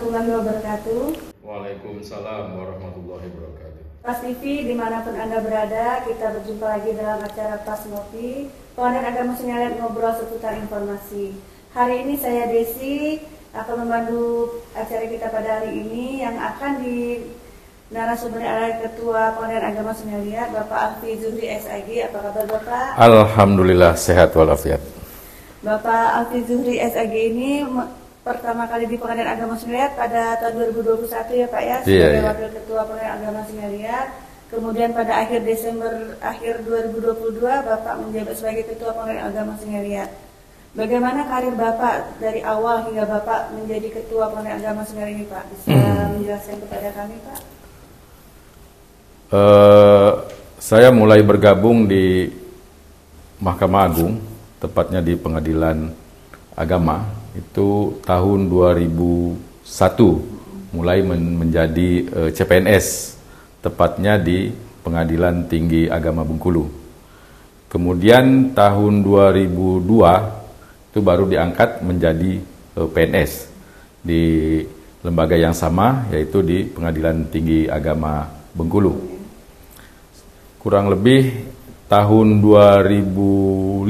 warahmatullahi wabarakatuh. Waalaikumsalam warahmatullahi wabarakatuh. Pas TV dimanapun Anda berada, kita berjumpa lagi dalam acara Pas Ngopi, Komandan Agama Sinyaliat ngobrol seputar informasi. Hari ini saya Desi akan membantu acara kita pada hari ini yang akan di narasumber adalah Ketua Komandan Agama Sinyaliat, Bapak Alfi Zuhri SAG. Apa kabar Bapak? Alhamdulillah sehat walafiat. Bapak Alfi Zuhri SAG ini pertama kali di Pengadilan Agama Sinyaliat pada tahun 2021 ya Pak ya, sebagai Wakil Ketua Pengadilan Agama Sinyaliat. Kemudian pada akhir Desember 2022 Bapak menjabat sebagai Ketua Pengadilan Agama Sinyaliat. Bagaimana karir Bapak dari awal hingga Bapak menjadi Ketua Pengadilan Agama Sinyaliat ini Pak? Bisa menjelaskan kepada kami Pak? Saya mulai bergabung di Mahkamah Agung, tepatnya di Pengadilan Agama, itu tahun 2001, mulai menjadi CPNS, tepatnya di Pengadilan Tinggi Agama Bengkulu. Kemudian tahun 2002, itu baru diangkat menjadi PNS di lembaga yang sama, yaitu di Pengadilan Tinggi Agama Bengkulu. Kurang lebih tahun 2005,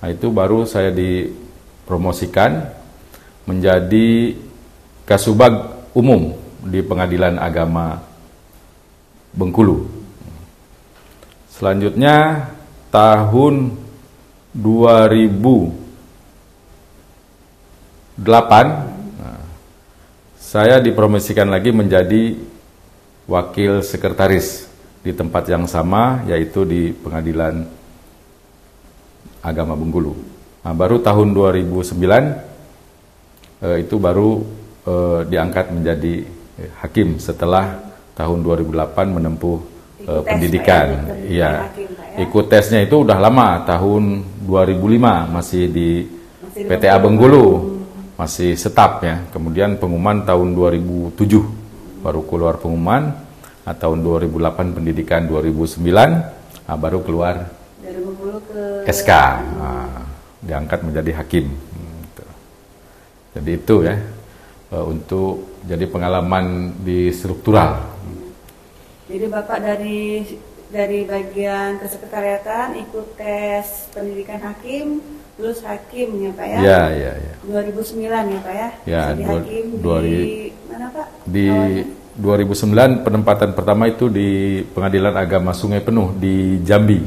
nah itu baru saya dipromosikan menjadi Kasubag Umum di Pengadilan Agama Bengkulu. Selanjutnya tahun 2008 saya dipromosikan lagi menjadi Wakil Sekretaris di tempat yang sama, yaitu di Pengadilan Agama Bengkulu. Nah, baru tahun 2009 itu baru diangkat menjadi hakim setelah tahun 2008 menempuh pendidikan. Iya. Ikut tesnya itu udah lama, tahun 2005 masih di PTA Bengkulu, masih setap ya. Kemudian pengumuman tahun 2007 baru keluar pengumuman. Nah, tahun 2008 pendidikan, 2009 baru keluar dari Bengkulu ke SK, diangkat menjadi hakim. Jadi itu ya, untuk jadi pengalaman di struktural. Jadi Bapak dari bagian kesekretariatan ikut tes pendidikan hakim, lulus hakim ya Pak ya? Iya. 2009 ya Pak ya? Ya, jadi hakim di mana Pak? Di 2009 penempatan pertama itu di Pengadilan Agama Sungai Penuh di Jambi.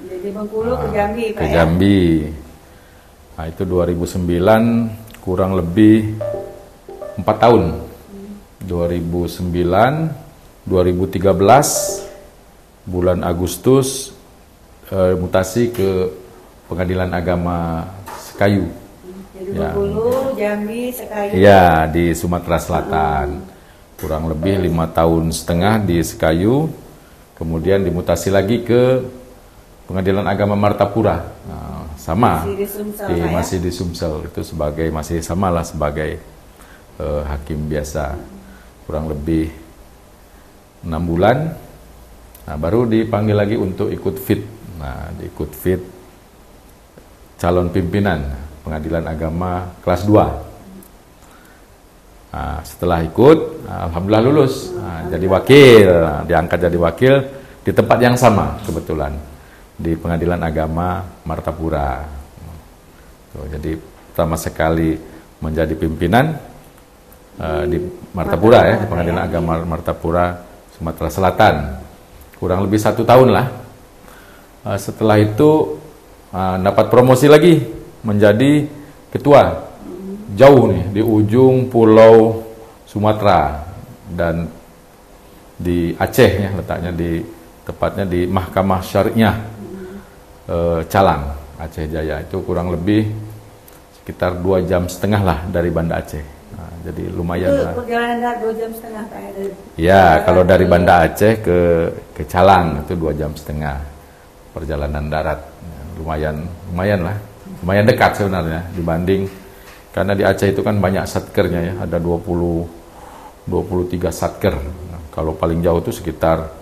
Jadi Bengkulu ke Jambi Pak ke ya? Jambi. Nah itu 2009 kurang lebih 4 tahun. 2009, 2013 bulan Agustus mutasi ke Pengadilan Agama Sekayu. Jadi Bengkulu, Jambi, Sekayu. Ya, di Sumatera Selatan. Kurang lebih 5 tahun setengah di Sekayu, kemudian dimutasi lagi ke Pengadilan Agama Martapura. Nah, sama, masih di Sumsel, itu masih samalah sebagai hakim biasa. Kurang lebih 6 bulan, nah baru dipanggil lagi untuk ikut fit. Nah, ikut fit calon pimpinan Pengadilan Agama kelas 2. Nah, setelah ikut, alhamdulillah lulus, jadi wakil, diangkat jadi wakil di tempat yang sama kebetulan, di Pengadilan Agama Martapura. Jadi pertama sekali menjadi pimpinan di Martapura ya, di Pengadilan Agama Martapura, Sumatera Selatan. Kurang lebih 1 tahun lah. Setelah itu dapat promosi lagi menjadi ketua. Jauh nih, di ujung pulau Sumatera dan di Aceh ya, letaknya tepatnya di Mahkamah Syariah Calang, Aceh Jaya. Itu kurang lebih sekitar 2,5 jam lah dari Banda Aceh. Nah, jadi lumayan lah. Perjalanan 2,5 jam Pak ya? Ya, kalau dari Banda Aceh ke Calang itu 2,5 jam perjalanan darat. Lumayan lah, lumayan dekat sebenarnya dibanding. Karena di Aceh itu kan banyak satkernya ya, ada 23 satker. Nah, kalau paling jauh itu sekitar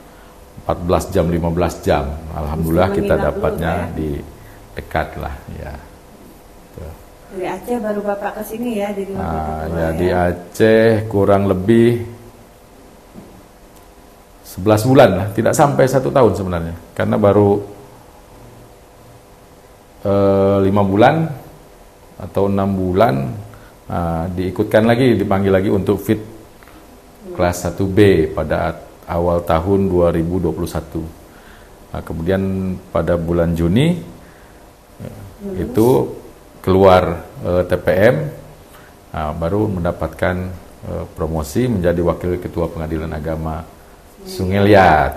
14 jam, 15 jam. Alhamdulillah kita dapatnya di dekat lah ya. Dari Aceh baru Bapak ke sini ya, jadi wakil ketua ya. Di Aceh kurang lebih 11 bulan lah, tidak sampai 1 tahun sebenarnya, karena baru 5 bulan atau 6 bulan diikutkan lagi, dipanggil lagi untuk fit kelas 1B pada awal tahun 2021. Kemudian pada bulan Juni itu keluar TPM, baru mendapatkan promosi menjadi wakil ketua pengadilan agama Sungai Liat.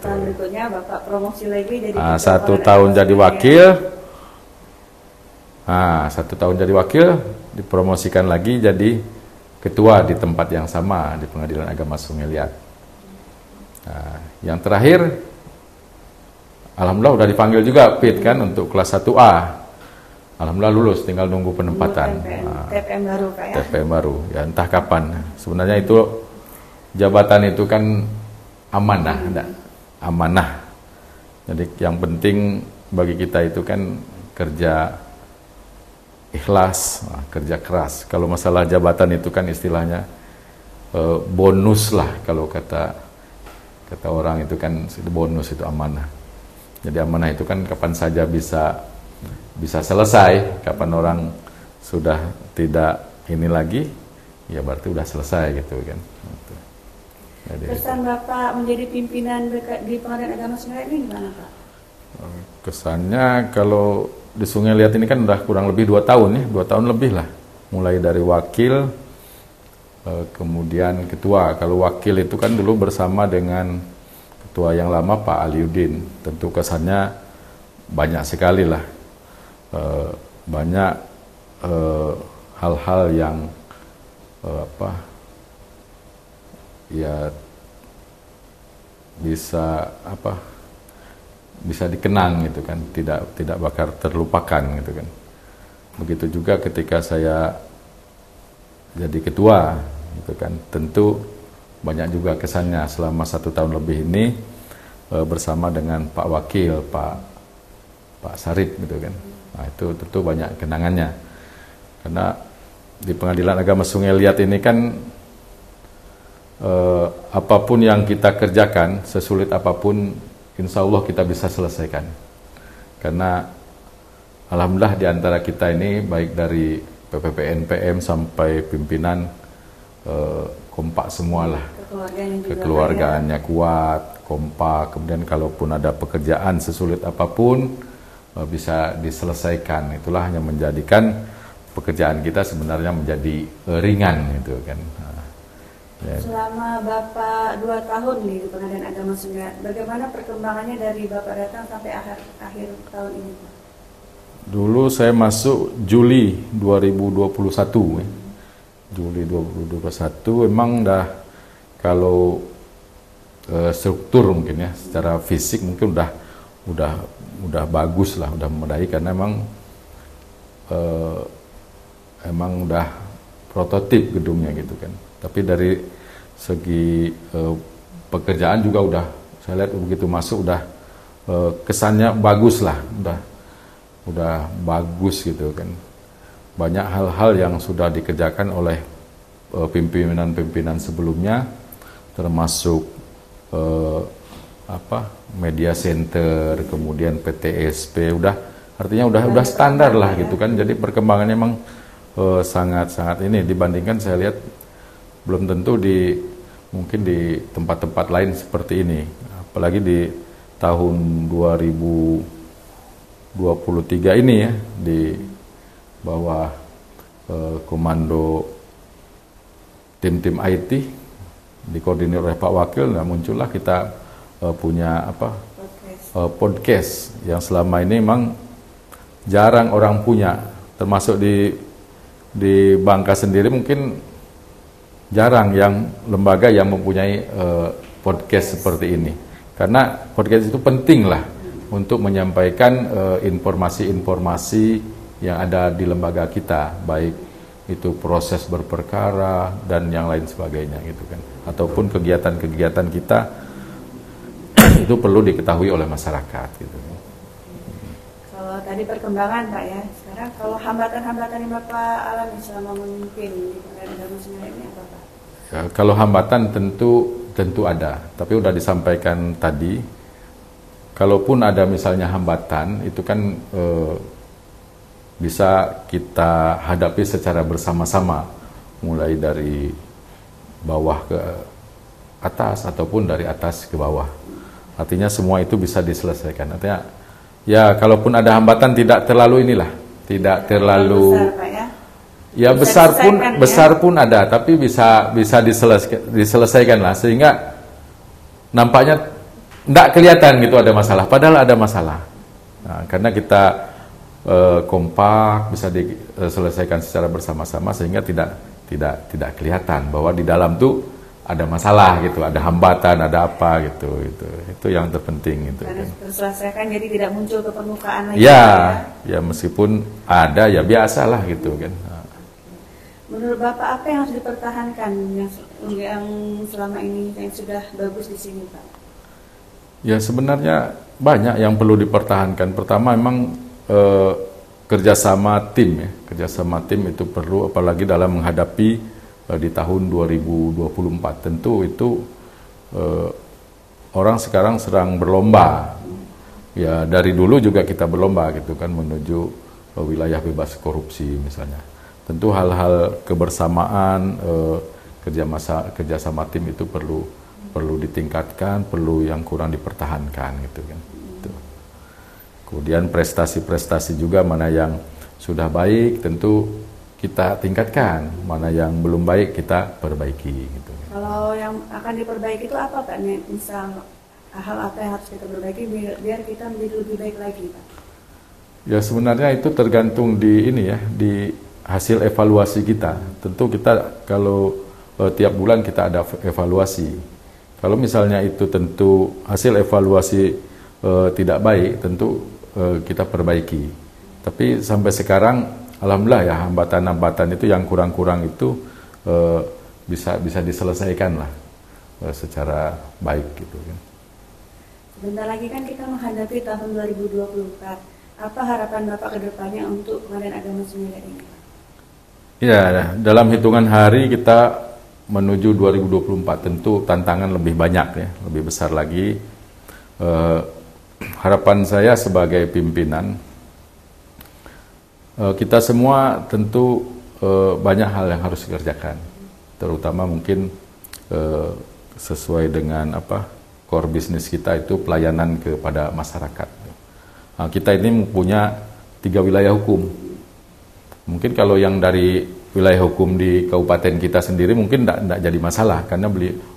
Tahun berikutnya Bapak promosi lagi jadi 1 tahun jadi wakil. 1 tahun jadi wakil, dipromosikan lagi jadi ketua di tempat yang sama di Pengadilan Agama Sungai Liat. Yang terakhir, alhamdulillah udah dipanggil juga PIT kan untuk kelas 1A. Alhamdulillah lulus, tinggal nunggu penempatan. TPM baru Pak ya? TPM baru, ya entah kapan. Sebenarnya itu jabatan itu kan amanah, amanah. Jadi yang penting bagi kita itu kan kerja ikhlas, kerja keras. Kalau masalah jabatan itu kan istilahnya bonus lah, kalau kata orang itu kan bonus, itu amanah. Jadi amanah itu kan kapan saja bisa selesai. Kapan orang sudah tidak ini lagi, ya berarti udah selesai gitu kan. Jadi, kesan Bapak menjadi pimpinan di Pengadilan Agama Sungai Liat ini gimana Pak? Kesannya kalau di Sungai Liat ini kan udah kurang lebih 2 tahun ya, 2 tahun lebih lah. Mulai dari wakil, kemudian ketua. Kalau wakil itu kan dulu bersama dengan ketua yang lama Pak Aliuddin. Tentu kesannya banyak sekali lah. Banyak hal-hal yang ya bisa dikenang gitu kan, tidak bakal terlupakan gitu kan. Begitu juga ketika saya jadi ketua gitu kan, tentu banyak juga kesannya selama 1 tahun lebih ini bersama dengan Pak Wakil, Pak Sarip gitu kan. Nah itu tentu banyak kenangannya, karena di Pengadilan Agama Sungai Liat ini kan apapun yang kita kerjakan, sesulit apapun, insya Allah kita bisa selesaikan. Karena alhamdulillah di antara kita ini, baik dari PPPN, PM sampai pimpinan, kompak semualah. Kekeluargaannya kuat, kompak. Kemudian kalaupun ada pekerjaan sesulit apapun, bisa diselesaikan. Itulah yang menjadikan pekerjaan kita sebenarnya menjadi ringan gitu kan. Selama Bapak 2 tahun di Pengadilan Agama Sungai Liat, bagaimana perkembangannya dari Bapak datang sampai akhir tahun ini Pak? Dulu saya masuk Juli 2021 ya. Juli 2021 emang dah, kalau struktur mungkin ya, secara fisik mungkin udah bagus lah, udah memadai, karena emang udah prototip gedungnya gitu kan. Tapi dari segi pekerjaan juga udah, saya lihat begitu masuk udah kesannya bagus lah, udah bagus gitu kan. Banyak hal-hal yang sudah dikerjakan oleh pimpinan-pimpinan sebelumnya, termasuk media center, kemudian PTSP, artinya udah standar lah gitu kan. Jadi perkembangannya emang sangat ini, dibandingkan saya lihat belum tentu mungkin di tempat-tempat lain seperti ini, apalagi di tahun 2023 ini ya, di bawah komando tim-tim IT dikoordinir oleh Pak Wakil. Nah muncullah kita punya podcast yang selama ini memang jarang orang punya, termasuk di Bangka sendiri mungkin jarang yang lembaga yang mempunyai podcast seperti ini, karena podcast itu penting lah untuk menyampaikan informasi-informasi yang ada di lembaga kita, baik itu proses berperkara dan yang lain sebagainya gitu kan, ataupun kegiatan-kegiatan kita itu perlu diketahui oleh masyarakat gitu. Kalau tadi tadi perkembangan Pak ya. Sekarang kalau hambatan-hambatan yang Bapak alami selama memimpin di Pengadilan Agama Sembilan ini apa Pak? Ya, kalau hambatan tentu ada, tapi udah disampaikan tadi. Kalaupun ada misalnya hambatan, itu kan bisa kita hadapi secara bersama-sama, mulai dari bawah ke atas ataupun dari atas ke bawah. Artinya semua itu bisa diselesaikan. Artinya ya kalaupun ada hambatan tidak terlalu tidak terlalu besar, Pak, ya? Ya besar pun ada, tapi bisa diselesaikan lah, sehingga nampaknya tidak kelihatan gitu ada masalah, padahal ada masalah. Nah, karena kita kompak, bisa diselesaikan secara bersama-sama, sehingga tidak kelihatan bahwa di dalam tuh ada masalah gitu, ada hambatan, ada apa gitu. Itu yang terpenting gitu. Karena terselesaikan, jadi tidak muncul ke permukaan lagi. Ya meskipun ada ya biasalah gitu kan. Menurut Bapak apa yang harus dipertahankan yang selama ini yang sudah bagus di sini Pak? Ya sebenarnya banyak yang perlu dipertahankan. Pertama memang kerjasama tim ya, kerjasama tim itu perlu, apalagi dalam menghadapi di tahun 2024. Tentu itu orang sekarang sedang berlomba. Ya dari dulu juga kita berlomba gitu kan menuju wilayah bebas korupsi misalnya. Tentu hal-hal kebersamaan, kerjasama tim itu perlu ditingkatkan, perlu yang kurang dipertahankan gitu kan. Kemudian prestasi-prestasi juga, mana yang sudah baik tentu kita tingkatkan, mana yang belum baik kita perbaiki gitu. Kalau yang akan diperbaiki itu apa Pak? Misal hal apa yang harus kita perbaiki biar kita menjadi lebih baik lagi Pak? Ya sebenarnya itu tergantung di di hasil evaluasi kita. Tentu kita kalau tiap bulan kita ada evaluasi. Kalau misalnya itu tentu hasil evaluasi tidak baik, tentu kita perbaiki. Tapi sampai sekarang alhamdulillah ya, hambatan-hambatan itu yang kurang-kurang itu bisa diselesaikan lah secara baik gitu kan. Sebentar lagi kan kita menghadapi tahun 2024. Apa harapan Bapak ke depannya untuk Pengadilan Agama Sembilan ini? Ya, dalam hitungan hari kita menuju 2024 tentu tantangan lebih banyak ya, lebih besar lagi. Harapan saya sebagai pimpinan, kita semua tentu banyak hal yang harus dikerjakan, terutama mungkin sesuai dengan core bisnis kita itu pelayanan kepada masyarakat. Nah, kita ini punya 3 wilayah hukum. Mungkin kalau yang dari wilayah hukum di kabupaten kita sendiri mungkin tidak jadi masalah, karena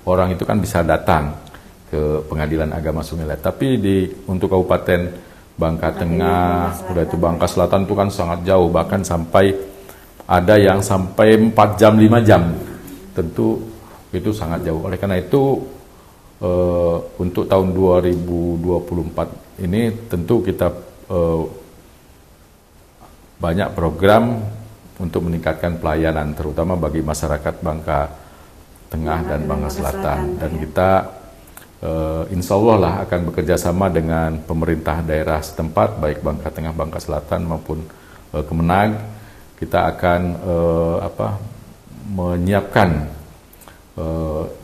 orang itu kan bisa datang ke Pengadilan Agama Sungai Liat. Tapi untuk kabupaten Bangka Tengah, udah itu Bangka Selatan itu kan sangat jauh, bahkan sampai ada yang sampai 4 jam, 5 jam. Tentu itu sangat jauh. Oleh karena itu untuk tahun 2024 ini tentu kita banyak program untuk meningkatkan pelayanan, terutama bagi masyarakat Bangka Tengah dan Bangka Selatan. Dan kita insya Allah lah akan bekerja sama dengan pemerintah daerah setempat, baik Bangka Tengah, Bangka Selatan maupun Kemenag. Kita akan menyiapkan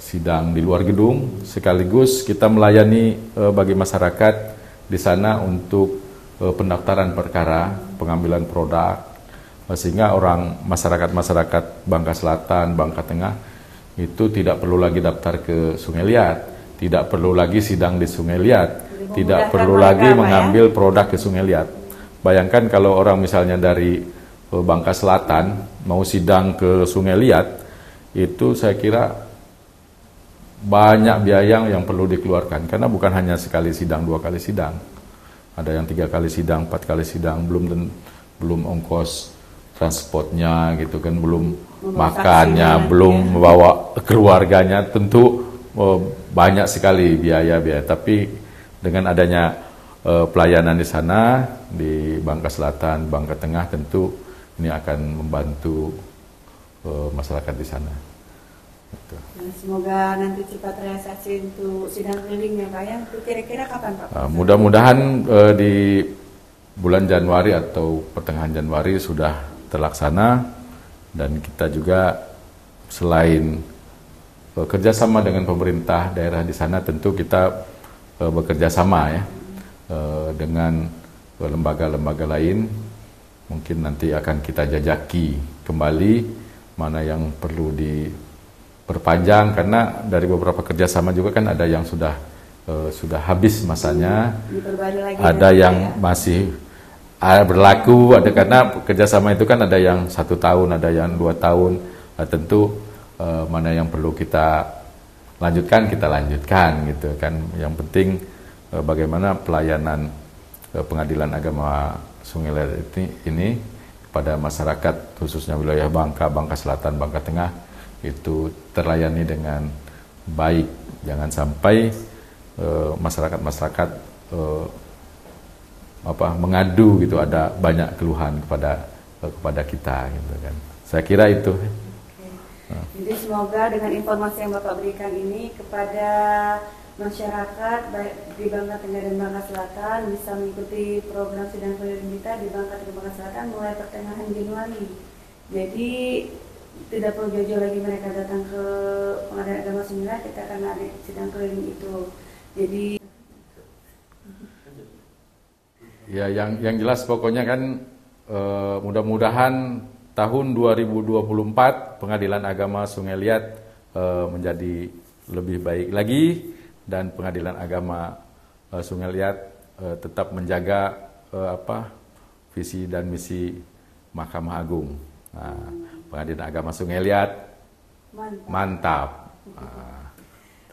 sidang di luar gedung, sekaligus kita melayani bagi masyarakat di sana untuk pendaftaran perkara, pengambilan produk, sehingga masyarakat Bangka Selatan, Bangka Tengah itu tidak perlu lagi daftar ke Sungai Liat, tidak perlu lagi sidang di Sungai Liat, tidak perlu lagi mengambil produk ke Sungai Liat. Bayangkan kalau orang misalnya dari Bangka Selatan mau sidang ke Sungai Liat, itu saya kira banyak biaya yang perlu dikeluarkan, karena bukan hanya sekali sidang, 2 kali sidang, ada yang 3 kali sidang, 4 kali sidang, belum ongkos transportnya gitu kan, belum makannya, belum membawa keluarganya, tentu banyak sekali biaya. Tapi dengan adanya pelayanan di sana di Bangka Selatan, Bangka Tengah, tentu ini akan membantu masyarakat di sana. Gitu. Nah, semoga nanti cepat realisasi untuk sidang keliling ya Pak ya. Kira-kira kapan Pak? Mudah-mudahan di bulan Januari atau pertengahan Januari sudah terlaksana, dan kita juga selain kerjasama dengan pemerintah daerah di sana, tentu kita bekerja sama ya dengan lembaga-lembaga lain. Mungkin nanti akan kita jajaki kembali mana yang perlu diperpanjang, karena dari beberapa kerjasama juga kan ada yang sudah habis masanya, ada yang masih berlaku, ada, karena kerjasama itu kan ada yang 1 tahun, ada yang 2 tahun. Tentu mana yang perlu kita lanjutkan gitu kan. Yang penting bagaimana pelayanan Pengadilan Agama Sungai Liat ini pada masyarakat, khususnya wilayah Bangka Selatan, Bangka Tengah, itu terlayani dengan baik. Jangan sampai masyarakat mengadu gitu, ada banyak keluhan kepada kita gitu kan. Saya kira itu. Jadi semoga dengan informasi yang Bapak berikan ini kepada masyarakat baik di Bangka Tengah dan Bangka Selatan bisa mengikuti program sidang keliling kita di Bangka Tengah dan Bangka Selatan mulai pertengahan Januari. Jadi tidak perlu jauh-jauh lagi mereka datang ke Pengadilan Agama Sungai Liat, kita akan ada sidang keliling itu. Jadi ya, yang jelas pokoknya kan mudah-mudahan tahun 2024 Pengadilan Agama Sungai Liat menjadi lebih baik lagi, dan Pengadilan Agama Sungai Liat tetap menjaga visi dan misi Mahkamah Agung. Nah, Pengadilan Agama Sungai Liat mantap.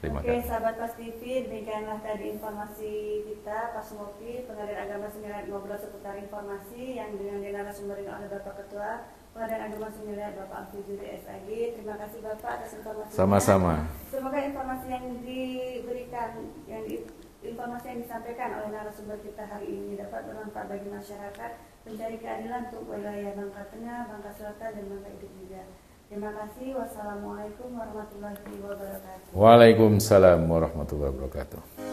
Terima kasih. Oke, sahabat Pas TV, demikianlah tadi informasi kita Pas Ngopi Pengadilan Agama Sungai Liat, ngobrol seputar informasi yang dengan narasumber oleh Bapak Ketua Pengadilan Agama Sungai Liat, Bapak Amfizuri SAG. Terima kasih Bapak atas informasi. Sama-sama. Semoga informasi yang diberikan, informasi yang disampaikan oleh narasumber kita hari ini dapat bermanfaat bagi masyarakat mencari keadilan untuk wilayah Bangka Tengah, Bangka Selatan, dan Bangka Hidup juga. Terima kasih. Wassalamualaikum warahmatullahi wabarakatuh. Waalaikumsalam warahmatullahi wabarakatuh.